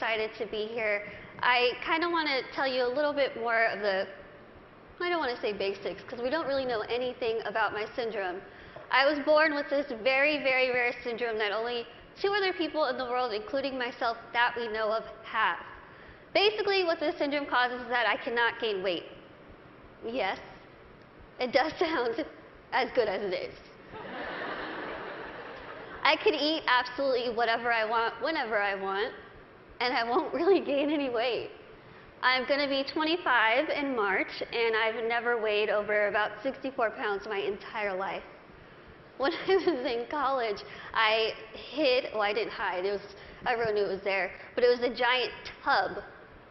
excited to be here. I kind of want to tell you a little bit more of the, I don't want to say basics, because we don't really know anything about my syndrome. I was born with this very, very rare syndrome that only 2 other people in the world, including myself, that we know of, have. Basically, what this syndrome causes is that I cannot gain weight. Yes, it does sound as good as it is. I could eat absolutely whatever I want, whenever I want, and I won't really gain any weight. I'm going to be 25 in March, and I've never weighed over about 64 pounds my entire life. When I was in college, I hid, well, I didn't hide, everyone knew it was there, but it was a giant tub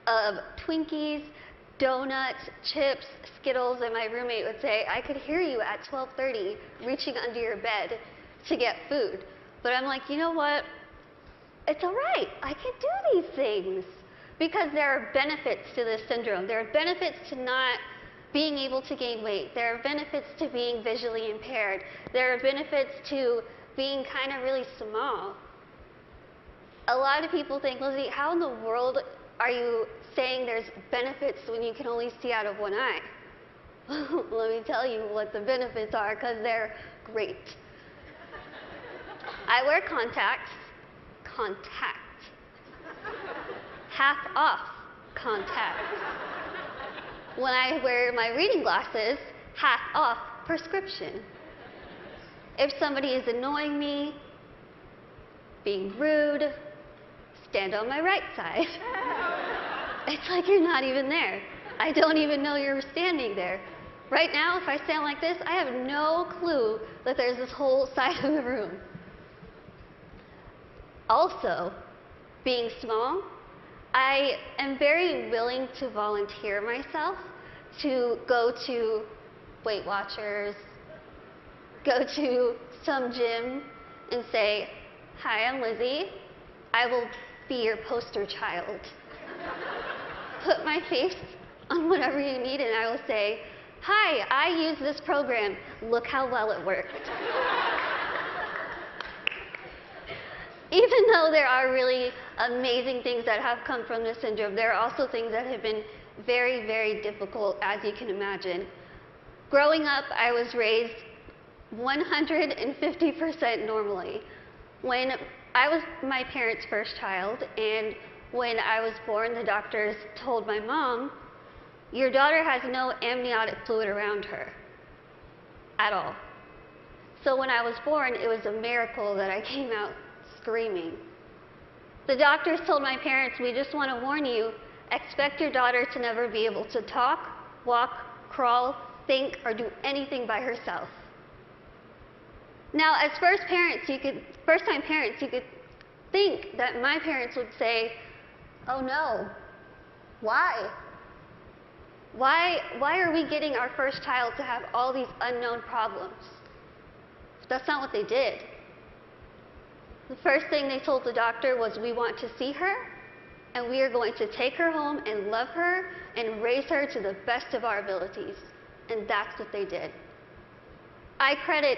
of Twinkies, donuts, chips, Skittles, and my roommate would say, I could hear you at 12:30 reaching under your bed to get food. But I'm like, you know what? It's all right. I can do these things. Because there are benefits to this syndrome. There are benefits to not being able to gain weight. There are benefits to being visually impaired. There are benefits to being kind of really small. A lot of people think, Lizzie, how in the world are you saying there's benefits when you can only see out of one eye? Let me tell you what the benefits are, because they're great. I wear contacts. Half off contacts. When I wear my reading glasses, half off prescription. If somebody is annoying me, being rude, stand on my right side. It's like you're not even there. I don't even know you're standing there. Right now, if I stand like this, I have no clue that there's this whole side of the room. Also, being small, I am very willing to volunteer myself to go to Weight Watchers, go to some gym and say, hi, I'm Lizzie. I will be your poster child. Put my face on whatever you need and I will say, hi, I use this program. Look how well it worked. Even though there are really amazing things that have come from this syndrome, there are also things that have been very, very difficult, as you can imagine. Growing up, I was raised 150% normally. When I was my parents' first child, and when I was born, the doctors told my mom, your daughter has no amniotic fluid around her at all. So when I was born, it was a miracle that I came out screaming. The doctors told my parents, we just want to warn you, expect your daughter to never be able to talk, walk, crawl, think, or do anything by herself. Now, as first-time parents, you could think that my parents would say, oh no, why? Why are we getting our first child to have all these unknown problems? That's not what they did. The first thing they told the doctor was, we want to see her, and we are going to take her home and love her and raise her to the best of our abilities. And that's what they did. I credit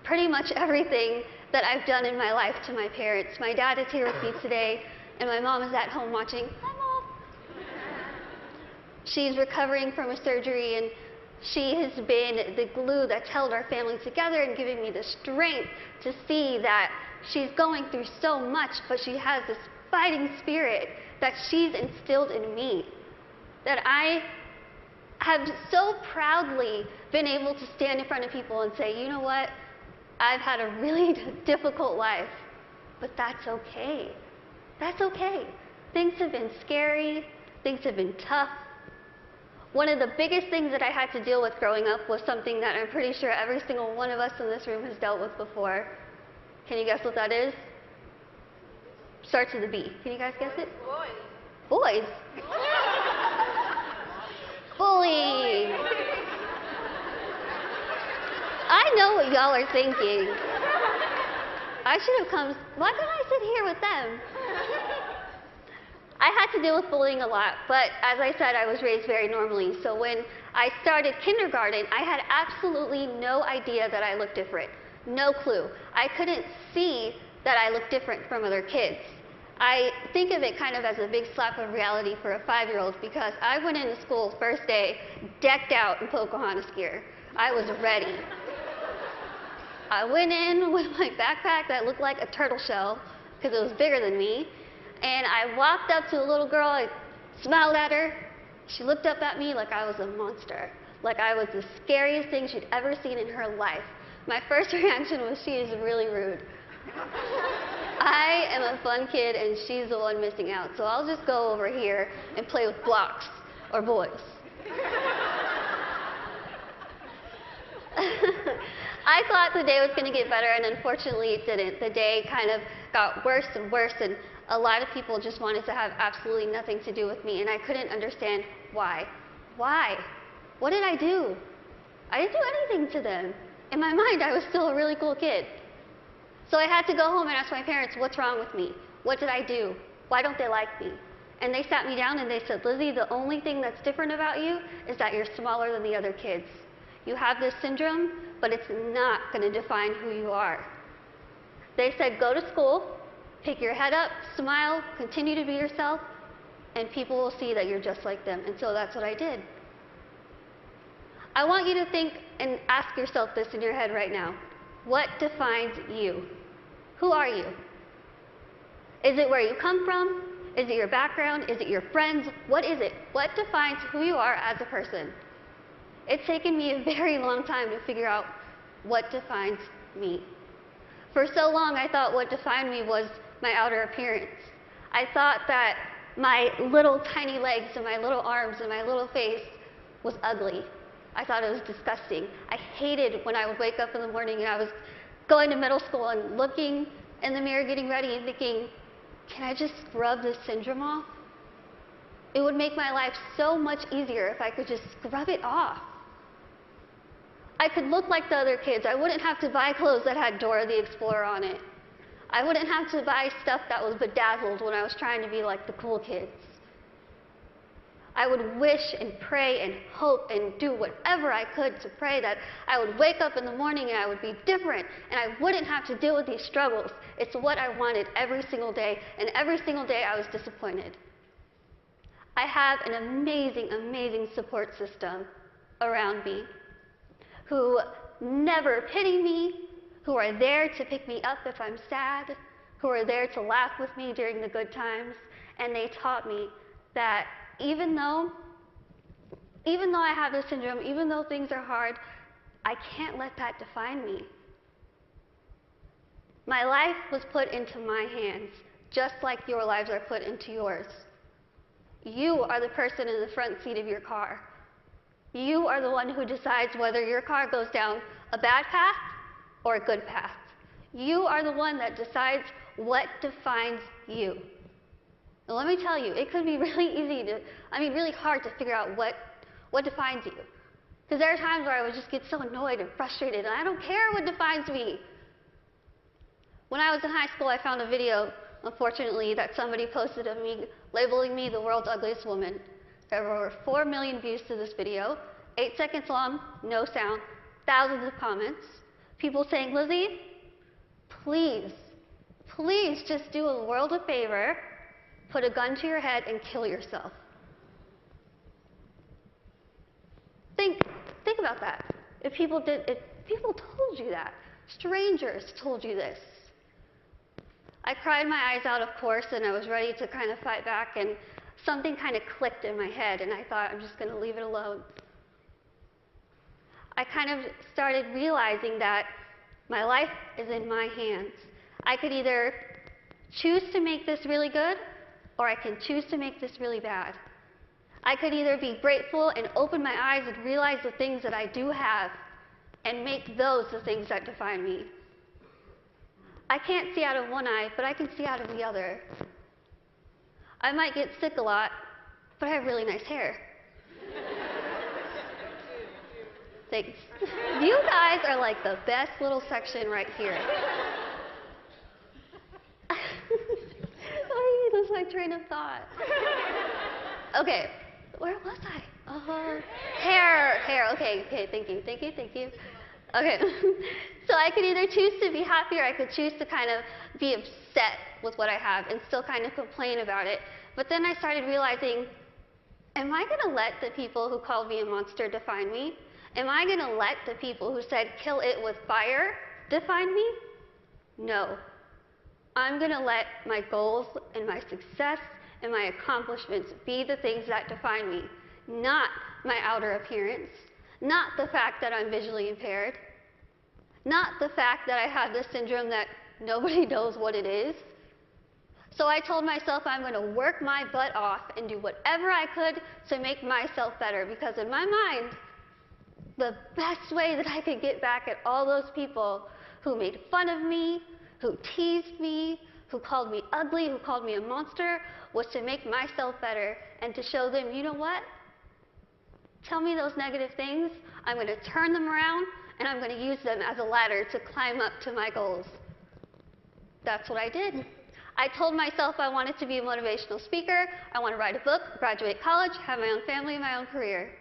pretty much everything that I've done in my life to my parents. My dad is here with me today, and my mom is at home watching. Hi, Mom. She's recovering from a surgery, and she has been the glue that's held our family together and giving me the strength to see that she's going through so much, but she has this fighting spirit that she's instilled in me. That I have so proudly been able to stand in front of people and say, you know what? I've had a really difficult life, but that's okay. That's okay. Things have been scary. Things have been tough. One of the biggest things that I had to deal with growing up was something that I'm pretty sure every single one of us in this room has dealt with before. Can you guess what that is? Starts with a B. Can you guys guess it? Boys. Boys? Bullying. I know what y'all are thinking. I should have come. Why couldn't I sit here with them? I had to deal with bullying a lot, but as I said, I was raised very normally. So when I started kindergarten, I had absolutely no idea that I looked different. No clue. I couldn't see that I looked different from other kids. I think of it kind of as a big slap of reality for a 5-year-old because I went into school first day decked out in Pocahontas gear. I was ready. I went in with my backpack that looked like a turtle shell because it was bigger than me, and I walked up to a little girl, I smiled at her. She looked up at me like I was a monster, like I was the scariest thing she'd ever seen in her life. My first reaction was, she is really rude. I am a fun kid and she's the one missing out, so I'll just go over here and play with blocks or boys. I thought the day was going to get better, and unfortunately it didn't. The day kind of got worse and worse, and a lot of people just wanted to have absolutely nothing to do with me, and I couldn't understand why. Why? What did I do? I didn't do anything to them. In my mind, I was still a really cool kid. So I had to go home and ask my parents, what's wrong with me? What did I do? Why don't they like me? And they sat me down and they said, Lizzie, the only thing that's different about you is that you're smaller than the other kids. You have this syndrome, but it's not going to define who you are. They said, go to school, pick your head up, smile, continue to be yourself, and people will see that you're just like them. And so that's what I did. I want you to think and ask yourself this in your head right now. What defines you? Who are you? Is it where you come from? Is it your background? Is it your friends? What is it? What defines who you are as a person? It's taken me a very long time to figure out what defines me. For so long, I thought what defined me was my outer appearance. I thought that my little tiny legs and my little arms and my little face was ugly. I thought it was disgusting. I hated when I would wake up in the morning and I was going to middle school and looking in the mirror, getting ready and thinking, can I just scrub this syndrome off? It would make my life so much easier if I could just scrub it off. I could look like the other kids. I wouldn't have to buy clothes that had Dora the Explorer on it. I wouldn't have to buy stuff that was bedazzled when I was trying to be like the cool kids. I would wish and pray and hope and do whatever I could to pray that I would wake up in the morning and I would be different and I wouldn't have to deal with these struggles. It's what I wanted every single day, and every single day I was disappointed. I have an amazing, amazing support system around me who never pity me, who are there to pick me up if I'm sad, who are there to laugh with me during the good times, and they taught me that even though I have this syndrome, even though things are hard, I can't let that define me. My life was put into my hands, just like your lives are put into yours. You are the person in the front seat of your car. You are the one who decides whether your car goes down a bad path or a good path. You are the one that decides what defines you. And let me tell you, it could be really hard to figure out what defines you. Because there are times where I would just get so annoyed and frustrated, and I don't care what defines me. When I was in high school, I found a video, unfortunately, that somebody posted of me labeling me the world's ugliest woman. There were over 4 million views to this video, 8 seconds long, no sound, thousands of comments, people saying, Lizzie, please just do the world a favor, put a gun to your head and kill yourself. Think about that. If people told you that, strangers told you this. I cried my eyes out, of course, and I was ready to kind of fight back, and something kind of clicked in my head, and I thought, I'm just going to leave it alone. I kind of started realizing that my life is in my hands. I could either choose to make this really good, or I can choose to make this really bad. I could either be grateful and open my eyes and realize the things that I do have and make those the things that define me. I can't see out of one eye, but I can see out of the other. I might get sick a lot, but I have really nice hair. Thanks. You guys are like the best little section right here. I lose my train of thought. Okay, where was I? Hair. Okay, thank you. Okay. So I could either choose to be happy or I could choose to kind of be upset with what I have and still kind of complain about it. But then I started realizing, am I going to let the people who called me a monster define me? Am I going to let the people who said kill it with fire define me? No. I'm going to let my goals and my success and my accomplishments be the things that define me, not my outer appearance, not the fact that I'm visually impaired, not the fact that I have this syndrome that nobody knows what it is. So I told myself I'm going to work my butt off and do whatever I could to make myself better, because in my mind, the best way that I could get back at all those people who made fun of me, who teased me, who called me ugly, who called me a monster, was to make myself better and to show them, you know what? Tell me those negative things, I'm going to turn them around and I'm going to use them as a ladder to climb up to my goals. That's what I did. I told myself I wanted to be a motivational speaker, I want to write a book, graduate college, have my own family, my own career.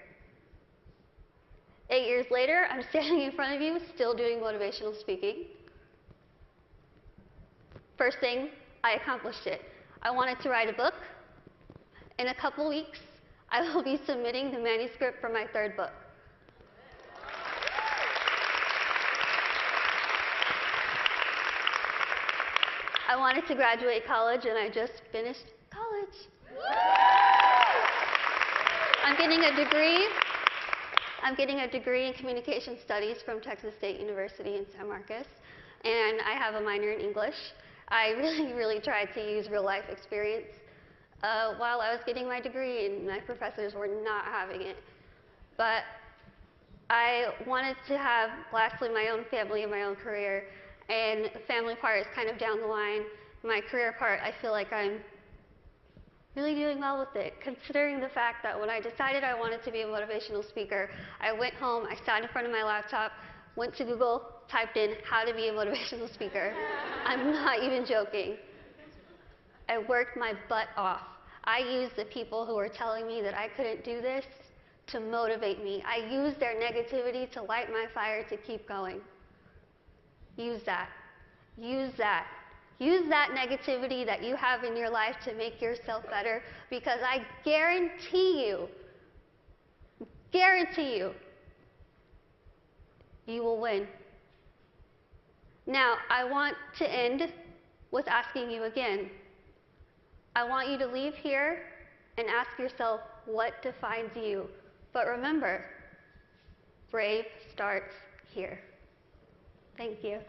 8 years later, I'm standing in front of you still doing motivational speaking. First thing, I accomplished it. I wanted to write a book. In a couple weeks, I will be submitting the manuscript for my 3rd book. I wanted to graduate college, and I just finished college. I'm getting a degree. I'm getting a degree in communication studies from Texas State University in San Marcos, and I have a minor in English. I really tried to use real life experience while I was getting my degree, and my professors were not having it. But I wanted to have, lastly, my own family and my own career, and the family part is kind of down the line. My career part, I feel like I'm really doing well with it, considering the fact that when I decided I wanted to be a motivational speaker, I went home, I sat in front of my laptop, went to Google, typed in how to be a motivational speaker. I'm not even joking. I worked my butt off. I used the people who were telling me that I couldn't do this to motivate me. I used their negativity to light my fire to keep going. Use that. Use that. Use that negativity that you have in your life to make yourself better, because I guarantee you, you will win. Now, I want to end with asking you again. I want you to leave here and ask yourself what defines you. But remember, brave starts here. Thank you.